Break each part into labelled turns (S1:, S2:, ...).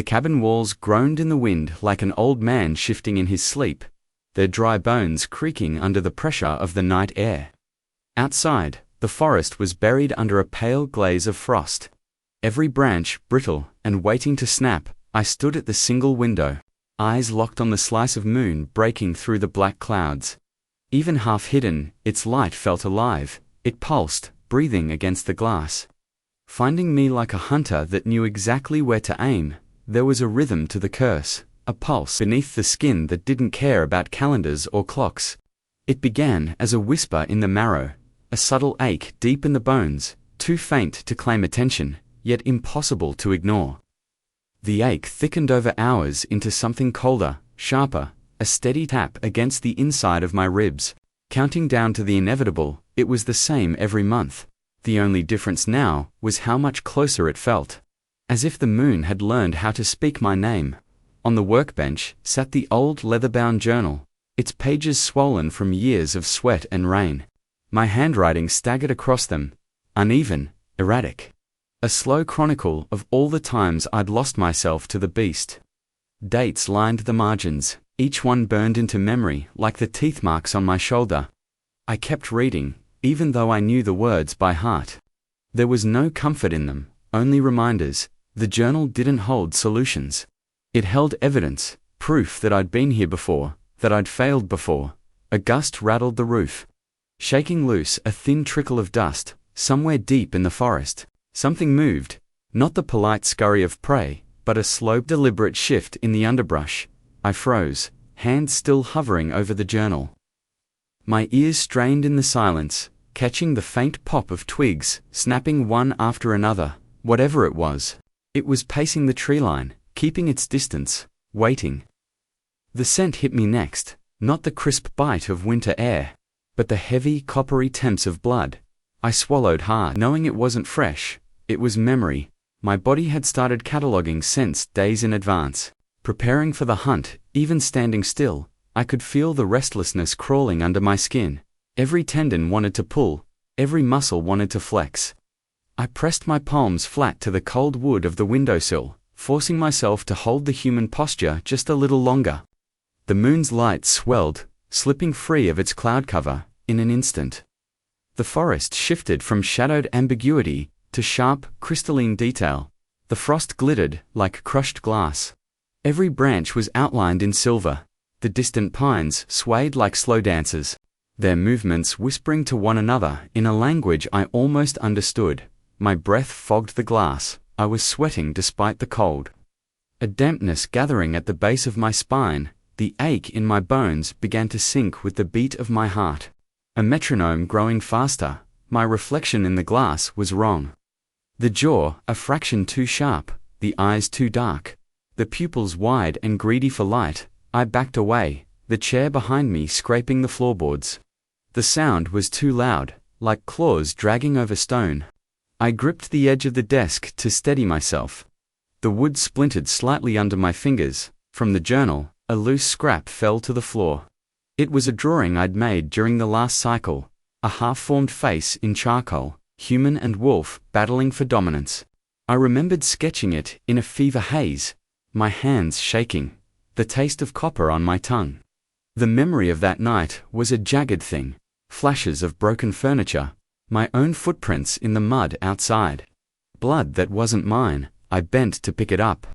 S1: The cabin walls groaned in the wind like an old man shifting in his sleep, their dry bones creaking under the pressure of the night air. Outside, the forest was buried under a pale glaze of frost. Every branch brittle and waiting to snap. I stood at the single window, eyes locked on the slice of moon breaking through the black clouds. Even half hidden, its light felt alive. It pulsed, breathing against the glass. Finding me like a hunter that knew exactly where to aim, there was a rhythm to the curse, a pulse beneath the skin that didn't care about calendars or clocks. It began as a whisper in the marrow, a subtle ache deep in the bones, too faint to claim attention, yet impossible to ignore. The ache thickened over hours into something colder, sharper, a steady tap against the inside of my ribs. Counting down to the inevitable, it was the same every month. The only difference now was how much closer it felt. As if the moon had learned how to speak my name. On the workbench sat the old leather-bound journal, its pages swollen from years of sweat and rain. My handwriting staggered across them, uneven, erratic. A slow chronicle of all the times I'd lost myself to the beast. Dates lined the margins, each one burned into memory like the teeth marks on my shoulder. I kept reading, even though I knew the words by heart. There was no comfort in them, only reminders. The journal didn't hold solutions. It held evidence, proof that I'd been here before, that I'd failed before. A gust rattled the roof, shaking loose a thin trickle of dust. Somewhere deep in the forest, something moved, not the polite scurry of prey, but a slow, deliberate shift in the underbrush. I froze, hands still hovering over the journal. My ears strained in the silence, catching the faint pop of twigs, snapping one after another. Whatever it was pacing the tree line, keeping its distance, waiting. The scent hit me next, not the crisp bite of winter air, but the heavy, coppery temps of blood. I swallowed hard, knowing it wasn't fresh. It was memory. My body had started cataloging scents days in advance, preparing for the hunt. Even standing still, I could feel the restlessness crawling under my skin. Every tendon wanted to pull, every muscle wanted to flex. I pressed my palms flat to the cold wood of the windowsill, forcing myself to hold the human posture just a little longer. The moon's light swelled, slipping free of its cloud cover, in an instant. The forest shifted from shadowed ambiguity to sharp, crystalline detail. The frost glittered like crushed glass. Every branch was outlined in silver. The distant pines swayed like slow dancers, their movements whispering to one another in a language I almost understood. My breath fogged the glass. I was sweating despite the cold. A dampness gathering at the base of my spine, the ache in my bones began to sync with the beat of my heart. A metronome growing faster. My reflection in the glass was wrong. The jaw, a fraction too sharp, the eyes too dark, the pupils wide and greedy for light. I backed away, the chair behind me scraping the floorboards. The sound was too loud, like claws dragging over stone. I gripped the edge of the desk to steady myself. The wood splintered slightly under my fingers. From the journal, a loose scrap fell to the floor. It was a drawing I'd made during the last cycle, a half-formed face in charcoal, human and wolf battling for dominance. I remembered sketching it in a fever haze, my hands shaking, the taste of copper on my tongue. The memory of that night was a jagged thing, flashes of broken furniture, my own footprints in the mud outside. Blood that wasn't mine. I bent to pick it up.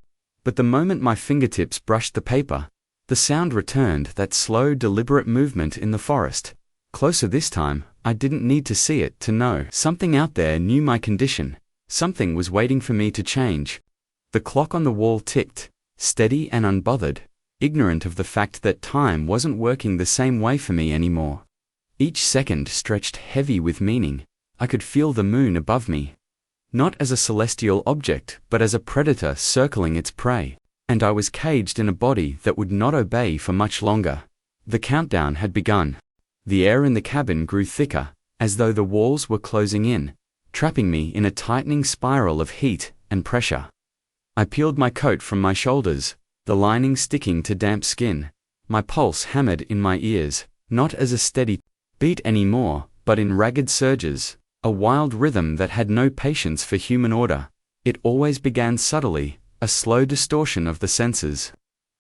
S1: But the moment my fingertips brushed the paper, the sound returned, that slow, deliberate movement in the forest. Closer this time. I didn't need to see it to know. Something out there knew my condition. Something was waiting for me to change. The clock on the wall ticked, steady and unbothered, ignorant of the fact that time wasn't working the same way for me anymore. Each second stretched heavy with meaning. I could feel the moon above me. Not as a celestial object, but as a predator circling its prey. And I was caged in a body that would not obey for much longer. The countdown had begun. The air in the cabin grew thicker, as though the walls were closing in, trapping me in a tightening spiral of heat and pressure. I peeled my coat from my shoulders, the lining sticking to damp skin. My pulse hammered in my ears, not as a steady beat anymore, but in ragged surges, a wild rhythm that had no patience for human order. It always began subtly, a slow distortion of the senses.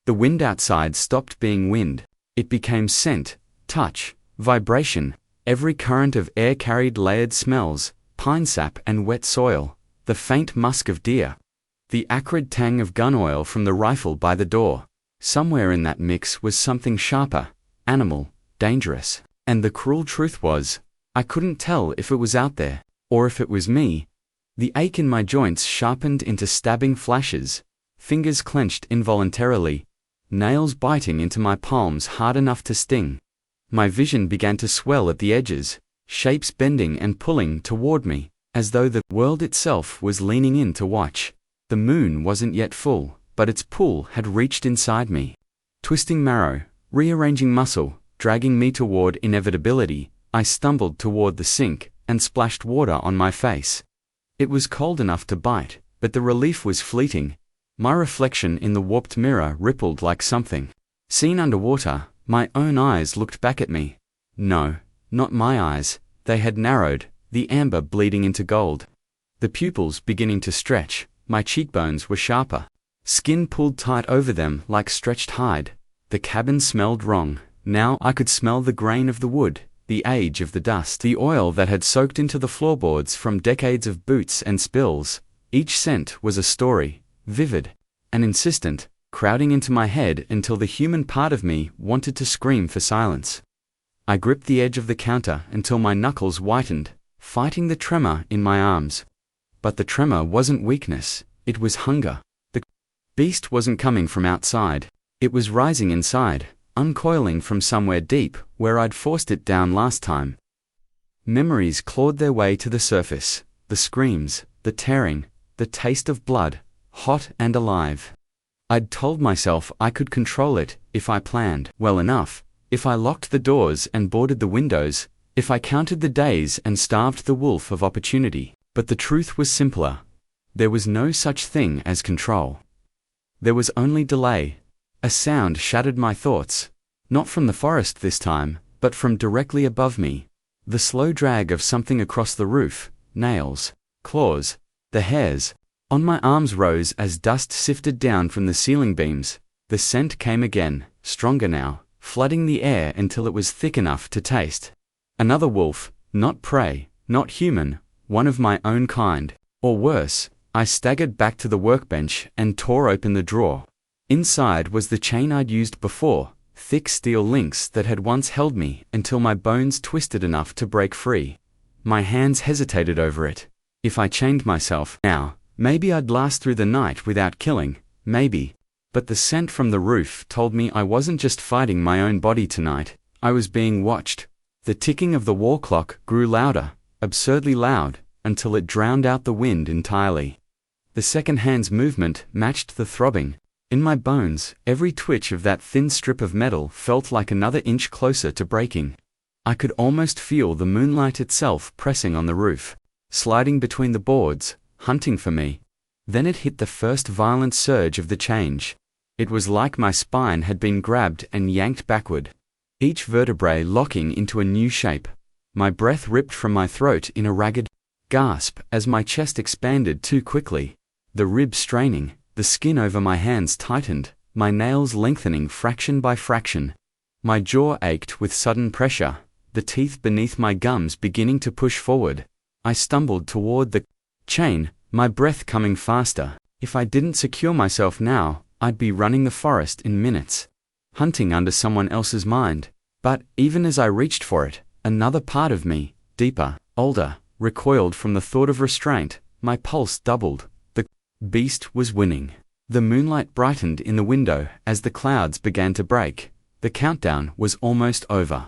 S1: The wind outside stopped being wind. It became scent, touch, vibration. Every current of air carried layered smells, pine sap and wet soil, the faint musk of deer, the acrid tang of gun oil from the rifle by the door. Somewhere in that mix was something sharper, animal, dangerous. And the cruel truth was, I couldn't tell if it was out there, or if it was me. The ache in my joints sharpened into stabbing flashes, fingers clenched involuntarily, nails biting into my palms hard enough to sting. My vision began to swell at the edges, shapes bending and pulling toward me, as though the world itself was leaning in to watch. The moon wasn't yet full, but its pull had reached inside me. Twisting marrow, rearranging muscle, dragging me toward inevitability, I stumbled toward the sink and splashed water on my face. It was cold enough to bite, but the relief was fleeting. My reflection in the warped mirror rippled like something seen underwater. My own eyes looked back at me. No, not my eyes. They had narrowed, the amber bleeding into gold. The pupils beginning to stretch, my cheekbones were sharper. Skin pulled tight over them like stretched hide. The cabin smelled wrong. Now I could smell the grain of the wood, the age of the dust, the oil that had soaked into the floorboards from decades of boots and spills. Each scent was a story, vivid and insistent, crowding into my head until the human part of me wanted to scream for silence. I gripped the edge of the counter until my knuckles whitened, fighting the tremor in my arms. But the tremor wasn't weakness, it was hunger. The beast wasn't coming from outside. It was rising inside, uncoiling from somewhere deep where I'd forced it down last time. Memories clawed their way to the surface, the screams, the tearing, the taste of blood, hot and alive. I'd told myself I could control it if I planned well enough, if I locked the doors and boarded the windows, if I counted the days and starved the wolf of opportunity. But the truth was simpler. There was no such thing as control. There was only delay. A sound shattered my thoughts, not from the forest this time, but from directly above me. The slow drag of something across the roof, nails, claws, the hairs on my arms rose as dust sifted down from the ceiling beams. The scent came again, stronger now, flooding the air until it was thick enough to taste. Another wolf, not prey, not human, one of my own kind. Or worse. I staggered back to the workbench and tore open the drawer. Inside was the chain I'd used before, thick steel links that had once held me until my bones twisted enough to break free. My hands hesitated over it. If I chained myself now, maybe I'd last through the night without killing, maybe. But the scent from the roof told me I wasn't just fighting my own body tonight, I was being watched. The ticking of the wall clock grew louder, absurdly loud, until it drowned out the wind entirely. The second hand's movement matched the throbbing. In my bones, every twitch of that thin strip of metal felt like another inch closer to breaking. I could almost feel the moonlight itself pressing on the roof, sliding between the boards, hunting for me. Then it hit the first violent surge of the change. It was like my spine had been grabbed and yanked backward, each vertebrae locking into a new shape. My breath ripped from my throat in a ragged gasp as my chest expanded too quickly, the ribs straining, the skin over my hands tightened, my nails lengthening fraction by fraction. My jaw ached with sudden pressure, the teeth beneath my gums beginning to push forward. I stumbled toward the chain, my breath coming faster. If I didn't secure myself now, I'd be running the forest in minutes, hunting under someone else's mind. But even as I reached for it, another part of me, deeper, older, recoiled from the thought of restraint. My pulse doubled. The beast was winning. The moonlight brightened in the window as the clouds began to break. The countdown was almost over.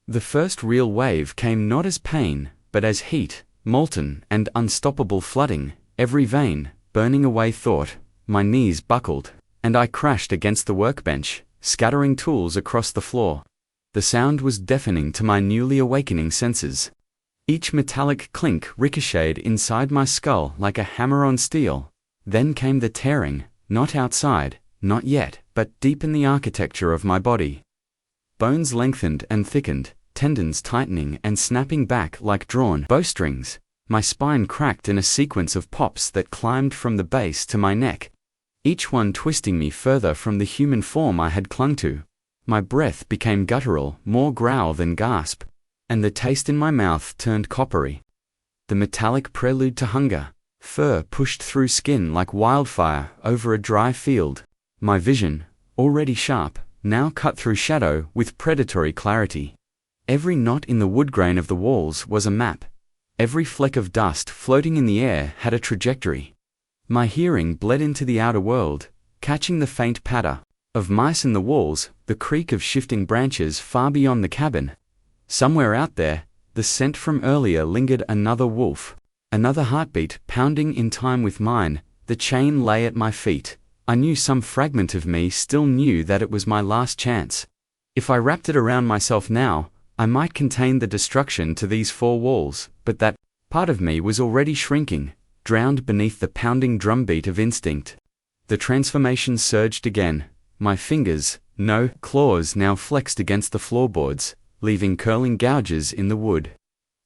S1: The first real wave came not as pain, but as heat, molten and unstoppable, flooding every vein, burning away thought. My knees buckled, and I crashed against the workbench, scattering tools across the floor. The sound was deafening to my newly awakening senses. Each metallic clink ricocheted inside my skull like a hammer on steel. Then came the tearing, not outside, not yet, but deep in the architecture of my body. Bones lengthened and thickened, tendons tightening and snapping back like drawn bowstrings. My spine cracked in a sequence of pops that climbed from the base to my neck. each one twisting me further from the human form I had clung to. My breath became guttural, more growl than gasp, and the taste in my mouth turned coppery. The metallic prelude to hunger. Fur pushed through skin like wildfire over a dry field. My vision, already sharp, now cut through shadow with predatory clarity. Every knot in the wood grain of the walls was a map. Every fleck of dust floating in the air had a trajectory. My hearing bled into the outer world, catching the faint patter of mice in the walls, the creak of shifting branches far beyond the cabin. Somewhere out there, the scent from earlier lingered. Another wolf. Another heartbeat pounding in time with mine. The chain lay at my feet. I knew some fragment of me still knew that it was my last chance. If I wrapped it around myself now, I might contain the destruction to these four walls, but that part of me was already shrinking, drowned beneath the pounding drumbeat of instinct. The transformation surged again. My fingers, no claws, now flexed against the floorboards, leaving curling gouges in the wood.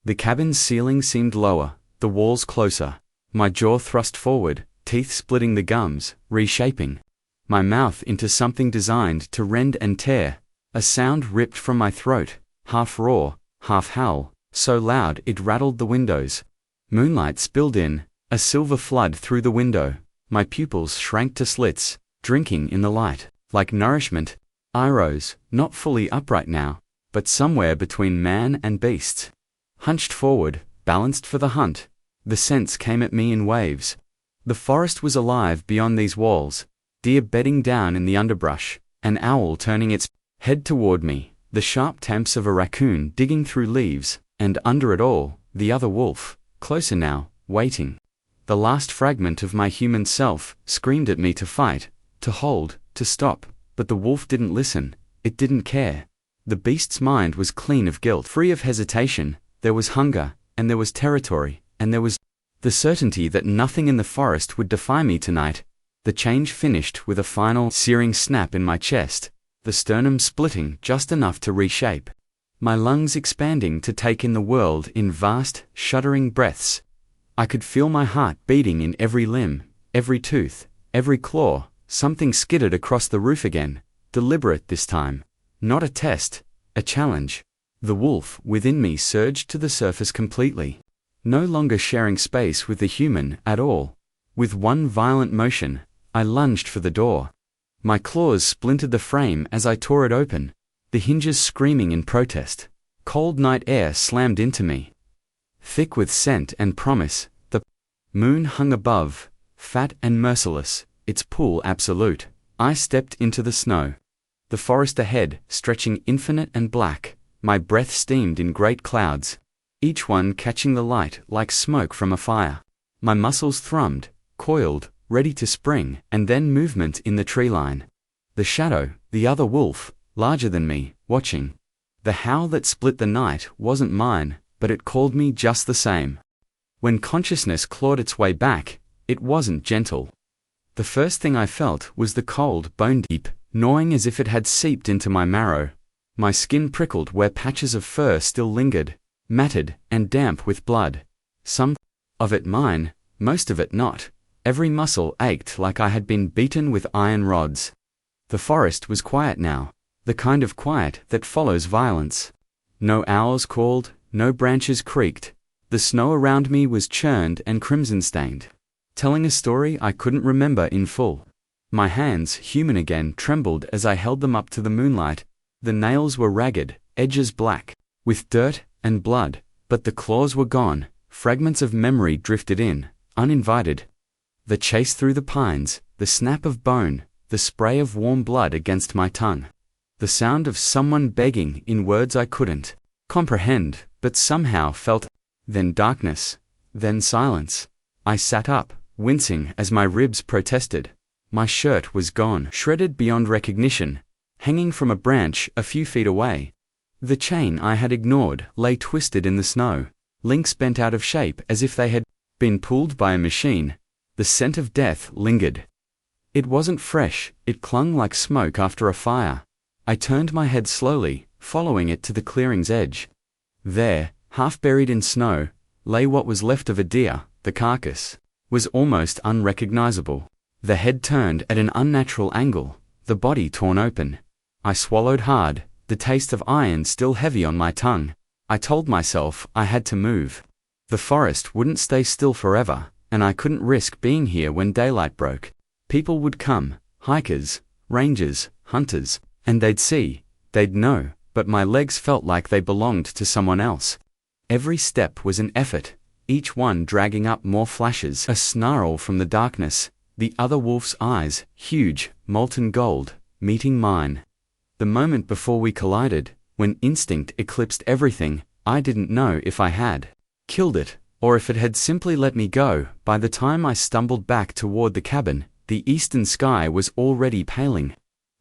S1: The cabin's ceiling seemed lower, the walls closer. My jaw thrust forward, teeth splitting the gums, reshaping my mouth into something designed to rend and tear. A sound ripped from my throat, half roar, half howl, so loud it rattled the windows. Moonlight spilled in, a silver flood through the window. My pupils shrank to slits, drinking in the light, like nourishment. I rose, not fully upright now, but somewhere between man and beast. Hunched forward, balanced for the hunt. The scents came at me in waves. The forest was alive beyond these walls, deer bedding down in the underbrush, an owl turning its head toward me, the sharp tamps of a raccoon digging through leaves, and under it all, the other wolf, closer now, waiting. The last fragment of my human self screamed at me to fight, to hold, to stop, but the wolf didn't listen, it didn't care. The beast's mind was clean of guilt, free of hesitation. There was hunger, and there was territory, and there was the certainty that nothing in the forest would defy me tonight. The change finished with a final searing snap in my chest, the sternum splitting just enough to reshape. My lungs expanding to take in the world in vast, shuddering breaths. I could feel my heart beating in every limb, every tooth, every claw. Something skittered across the roof again, deliberate this time. Not a test, a challenge. The wolf within me surged to the surface completely, no longer sharing space with the human at all. With one violent motion, I lunged for the door. My claws splintered the frame as I tore it open, the hinges screaming in protest. Cold night air slammed into me. Thick with scent and promise, the moon hung above, fat and merciless, its pull absolute. I stepped into the snow. The forest ahead, stretching infinite and black. My breath steamed in great clouds, each one catching the light like smoke from a fire. My muscles thrummed, coiled, ready to spring, and then movement in the tree line. The shadow, the other wolf, larger than me, watching. The howl that split the night wasn't mine, but it called me just the same. When consciousness clawed its way back, it wasn't gentle. The first thing I felt was the cold, bone-deep, gnawing as if it had seeped into my marrow. My skin prickled where patches of fur still lingered, matted and damp with blood. Some of it mine, most of it not. Every muscle ached like I had been beaten with iron rods. The forest was quiet now, the kind of quiet that follows violence. No owls called, no branches creaked. The snow around me was churned and crimson-stained, telling a story I couldn't remember in full. My hands, human again, trembled as I held them up to the moonlight. The nails were ragged, edges black, with dirt and blood, but the claws were gone. Fragments of memory drifted in, uninvited. The chase through the pines, the snap of bone, the spray of warm blood against my tongue. The sound of someone begging in words I couldn't comprehend, but somehow felt. Then darkness, then silence. I sat up, wincing as my ribs protested. My shirt was gone, shredded beyond recognition, hanging from a branch a few feet away. The chain I had ignored lay twisted in the snow, links bent out of shape as if they had been pulled by a machine. The scent of death lingered. It wasn't fresh, it clung like smoke after a fire. I turned my head slowly, following it to the clearing's edge. There, half buried in snow, lay what was left of a deer. The carcass was almost unrecognizable. The head turned at an unnatural angle, the body torn open. I swallowed hard, the taste of iron still heavy on my tongue. I told myself I had to move. The forest wouldn't stay still forever, and I couldn't risk being here when daylight broke. People would come, hikers, rangers, hunters, and they'd see, they'd know, but my legs felt like they belonged to someone else. Every step was an effort, each one dragging up more flashes, a snarl from the darkness, the other wolf's eyes, huge, molten gold, meeting mine. The moment before we collided, when instinct eclipsed everything, I didn't know if I had killed it, or if it had simply let me go. By the time I stumbled back toward the cabin, the eastern sky was already paling,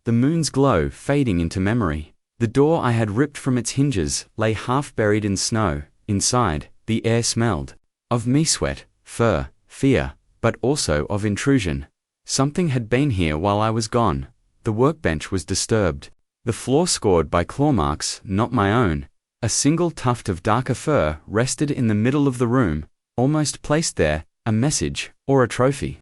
S1: the moon's glow fading into memory. The door I had ripped from its hinges lay half buried in snow. Inside, the air smelled of me sweat, fur, fear, but also of intrusion. Something had been here while I was gone. The workbench was disturbed, the floor scored by claw marks, not my own. A single tuft of darker fur rested in the middle of the room, almost placed there, a message, or a trophy.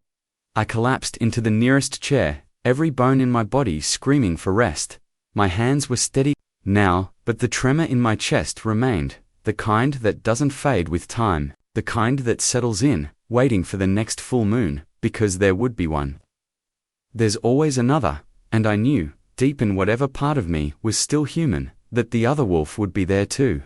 S1: I collapsed into the nearest chair, every bone in my body screaming for rest. My hands were steady now, but the tremor in my chest remained, the kind that doesn't fade with time, the kind that settles in, waiting for the next full moon, because there would be one. There's always another, and I knew, deep in whatever part of me was still human, that the other wolf would be there too.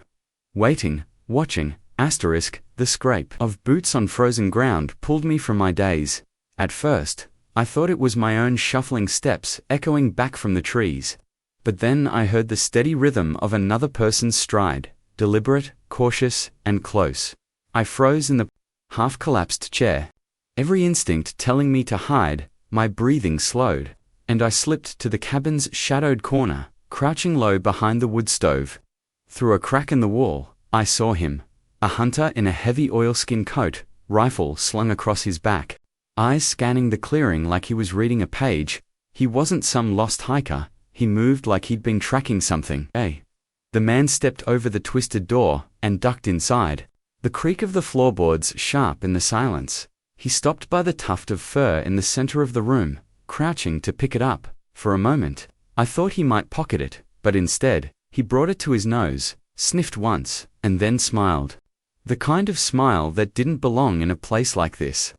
S1: Waiting, watching, the scrape of boots on frozen ground pulled me from my daze. At first, I thought it was my own shuffling steps echoing back from the trees. But then I heard the steady rhythm of another person's stride, deliberate, cautious, and close. I froze in the half-collapsed chair, every instinct telling me to hide. My breathing slowed, and I slipped to the cabin's shadowed corner, crouching low behind the wood stove. Through a crack in the wall, I saw him, a hunter in a heavy oilskin coat, rifle slung across his back, eyes scanning the clearing like he was reading a page. He wasn't some lost hiker, he moved like he'd been tracking something. Hey! The man stepped over the twisted door and ducked inside, the creak of the floorboards sharp in the silence. He stopped by the tuft of fur in the center of the room, crouching to pick it up. For a moment, I thought he might pocket it, but instead, he brought it to his nose, sniffed once, and then smiled. The kind of smile that didn't belong in a place like this.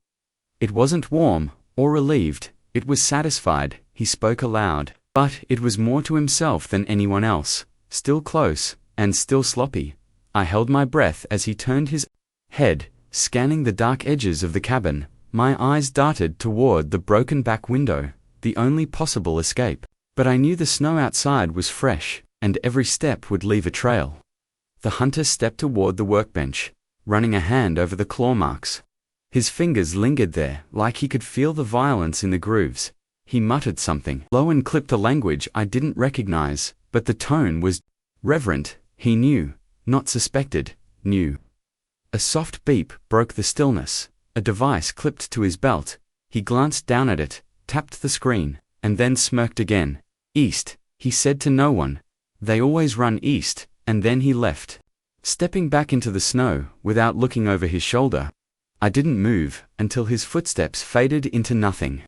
S1: It wasn't warm, or relieved, it was satisfied. He spoke aloud, but it was more to himself than anyone else, still close, and still sloppy. I held my breath as he turned his head, scanning the dark edges of the cabin. My eyes darted toward the broken back window, the only possible escape. But I knew the snow outside was fresh, and every step would leave a trail. The hunter stepped toward the workbench, running a hand over the claw marks. His fingers lingered there, like he could feel the violence in the grooves. He muttered something low and clipped a language I didn't recognize, but the tone was reverent. He knew, not suspected, knew. A soft beep broke the stillness, a device clipped to his belt. He glanced down at it, tapped the screen, and then smirked again. East, he said to no one. They always run east, and then he left, stepping back into the snow without looking over his shoulder. I didn't move until his footsteps faded into nothing.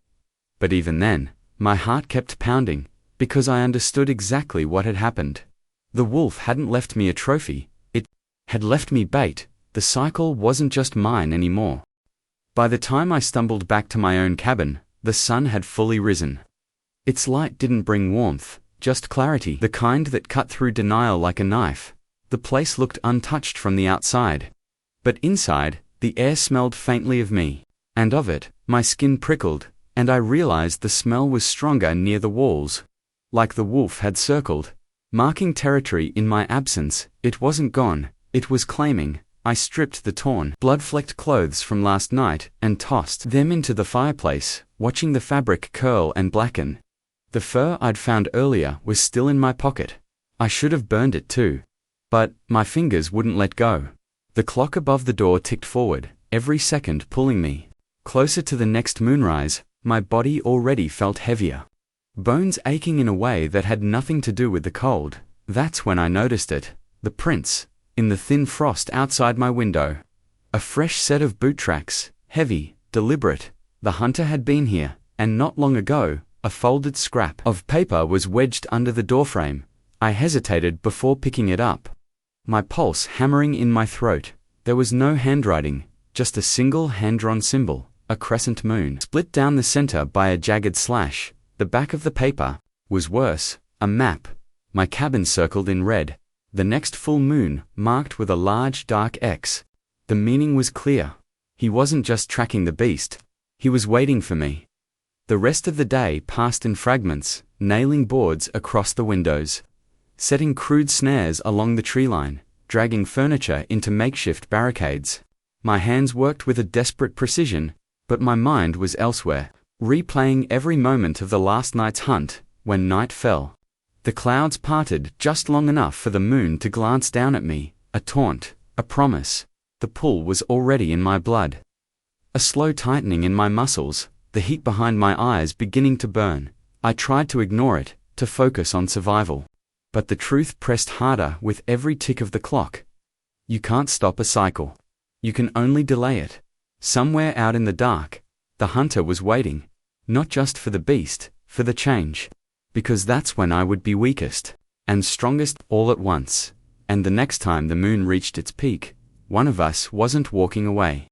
S1: But even then, my heart kept pounding, because I understood exactly what had happened. The wolf hadn't left me a trophy, it had left me bait. The cycle wasn't just mine anymore. By the time I stumbled back to my own cabin, the sun had fully risen. Its light didn't bring warmth, just clarity, the kind that cut through denial like a knife. The place looked untouched from the outside. But inside, the air smelled faintly of me, and of it, my skin prickled, and I realized the smell was stronger near the walls. Like the wolf had circled, marking territory in my absence. It wasn't gone, it was claiming. I stripped the torn, blood-flecked clothes from last night and tossed them into the fireplace, watching the fabric curl and blacken. The fur I'd found earlier was still in my pocket. I should have burned it too. But my fingers wouldn't let go. The clock above the door ticked forward, every second pulling me closer to the next moonrise. My body already felt heavier, bones aching in a way that had nothing to do with the cold. That's when I noticed it, the prints in the thin frost outside my window. A fresh set of boot tracks, heavy, deliberate. The hunter had been here, and not long ago, a folded scrap of paper was wedged under the doorframe. I hesitated before picking it up, my pulse hammering in my throat. There was no handwriting, just a single hand-drawn symbol, a crescent moon, split down the center by a jagged slash. The back of the paper was worse, a map, my cabin circled in red, the next full moon marked with a large dark X. The meaning was clear. He wasn't just tracking the beast, he was waiting for me. The rest of the day passed in fragments, nailing boards across the windows, setting crude snares along the tree line, dragging furniture into makeshift barricades. My hands worked with a desperate precision, but my mind was elsewhere, replaying every moment of the last night's hunt. When night fell, the clouds parted just long enough for the moon to glance down at me, a taunt, a promise. The pull was already in my blood. A slow tightening in my muscles, the heat behind my eyes beginning to burn. I tried to ignore it, to focus on survival. But the truth pressed harder with every tick of the clock. You can't stop a cycle. You can only delay it. Somewhere out in the dark, the hunter was waiting, not just for the beast, for the change. Because that's when I would be weakest and strongest all at once. And the next time the moon reached its peak, one of us wasn't walking away.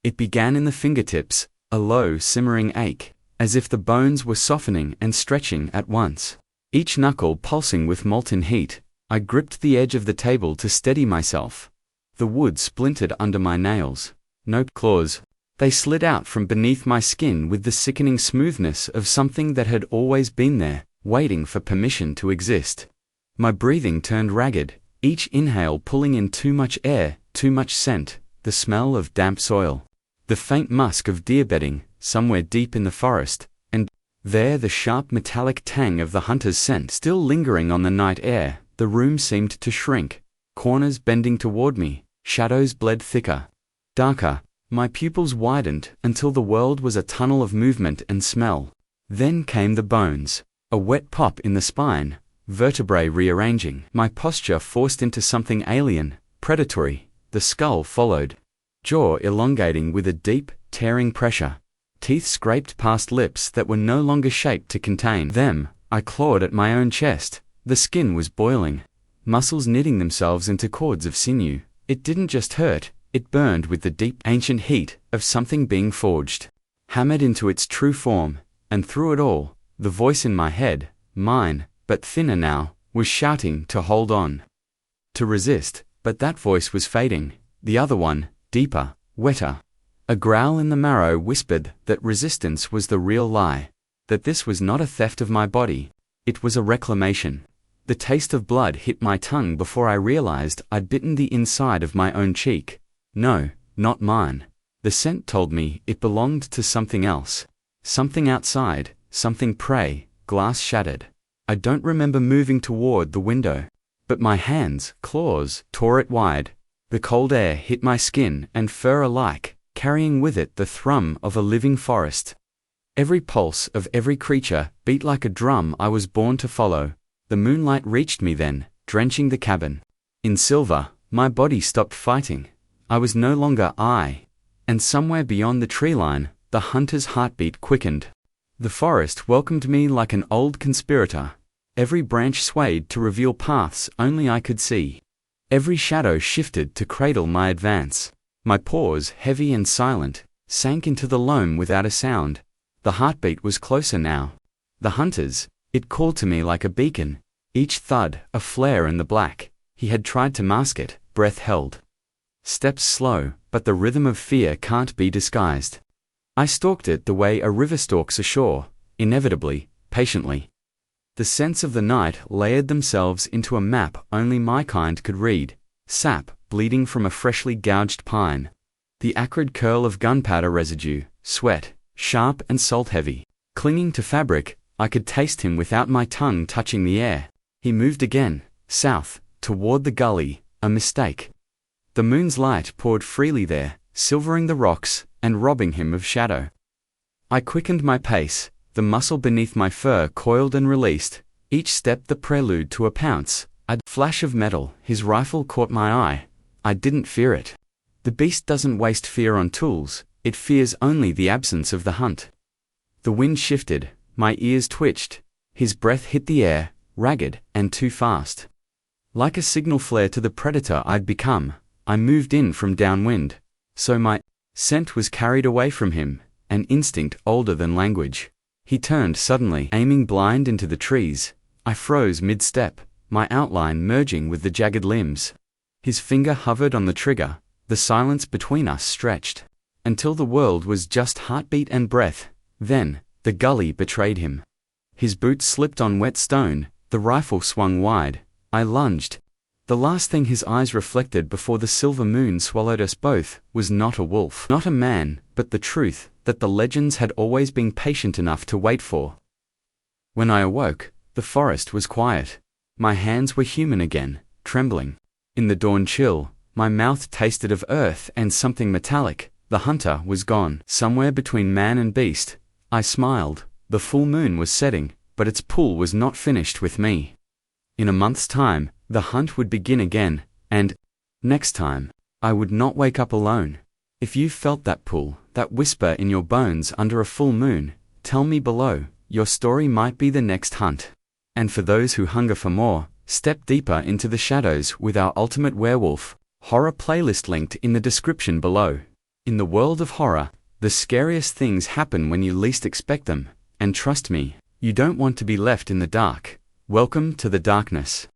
S1: It began in the fingertips, a low, simmering ache, as if the bones were softening and stretching at once. Each knuckle pulsing with molten heat. I gripped the edge of the table to steady myself. The wood splintered under my nails. No claws. They slid out from beneath my skin with the sickening smoothness of something that had always been there, waiting for permission to exist. My breathing turned ragged, each inhale pulling in too much air, too much scent, the smell of damp soil, the faint musk of deer bedding, somewhere deep in the forest, and there the sharp metallic tang of the hunter's scent still lingering on the night air. The room seemed to shrink, corners bending toward me, shadows bled thicker, darker. My pupils widened until the world was a tunnel of movement and smell. Then came the bones, a wet pop in the spine, vertebrae rearranging, my posture forced into something alien, predatory. The skull followed, jaw elongating with a deep, tearing pressure. Teeth scraped past lips that were no longer shaped to contain them. I clawed at my own chest. The skin was boiling, muscles knitting themselves into cords of sinew. It didn't just hurt, it burned with the deep, ancient heat of something being forged, hammered into its true form. And through it all, the voice in my head, mine, but thinner now, was shouting to hold on, to resist. But that voice was fading. The other one, deeper, wetter. A growl in the marrow whispered that resistance was the real lie, that this was not a theft of my body, it was a reclamation. The taste of blood hit my tongue before I realized I'd bitten the inside of my own cheek. No, not mine. The scent told me it belonged to something else. Something outside, something prey, glass shattered. I don't remember moving toward the window, but my hands, claws, tore it wide. The cold air hit my skin and fur alike, carrying with it the thrum of a living forest. Every pulse of every creature beat like a drum I was born to follow. The moonlight reached me then, drenching the cabin. In silver, my body stopped fighting. I was no longer I. And somewhere beyond the tree line, the hunter's heartbeat quickened. The forest welcomed me like an old conspirator. Every branch swayed to reveal paths only I could see. Every shadow shifted to cradle my advance. My paws, heavy and silent, sank into the loam without a sound. The heartbeat was closer now. The hunter's, it called to me like a beacon. Each thud, a flare in the black. He had tried to mask it, breath held. Steps slow, but the rhythm of fear can't be disguised. I stalked it the way a river stalks a shore, inevitably, patiently. The scents of the night layered themselves into a map only my kind could read. Sap, bleeding from a freshly gouged pine. The acrid curl of gunpowder residue, sweat, sharp and salt-heavy. Clinging to fabric, I could taste him without my tongue touching the air. He moved again, south, toward the gully, a mistake. The moon's light poured freely there, silvering the rocks and robbing him of shadow. I quickened my pace, the muscle beneath my fur coiled and released, each step the prelude to a pounce. A flash of metal, his rifle caught my eye. I didn't fear it. The beast doesn't waste fear on tools, it fears only the absence of the hunt. The wind shifted, my ears twitched, his breath hit the air, ragged and too fast. Like a signal flare to the predator I'd become, I moved in from downwind, so my scent was carried away from him, an instinct older than language. He turned suddenly, aiming blind into the trees. I froze mid-step, my outline merging with the jagged limbs. His finger hovered on the trigger, the silence between us stretched, until the world was just heartbeat and breath. Then, the gully betrayed him. His boots slipped on wet stone, the rifle swung wide. I lunged. The last thing his eyes reflected before the silver moon swallowed us both was not a wolf, not a man, but the truth that the legends had always been patient enough to wait for. When I awoke, the forest was quiet. My hands were human again, trembling. In the dawn chill, my mouth tasted of earth and something metallic. The hunter was gone. Somewhere between man and beast, I smiled. The full moon was setting, but its pull was not finished with me. In a month's time, the hunt would begin again, and next time, I would not wake up alone. If you felt that pull, that whisper in your bones under a full moon, tell me below. Your story might be the next hunt. And for those who hunger for more, step deeper into the shadows with our ultimate werewolf horror playlist linked in the description below. In the world of horror, the scariest things happen when you least expect them, and trust me, you don't want to be left in the dark. Welcome to the darkness.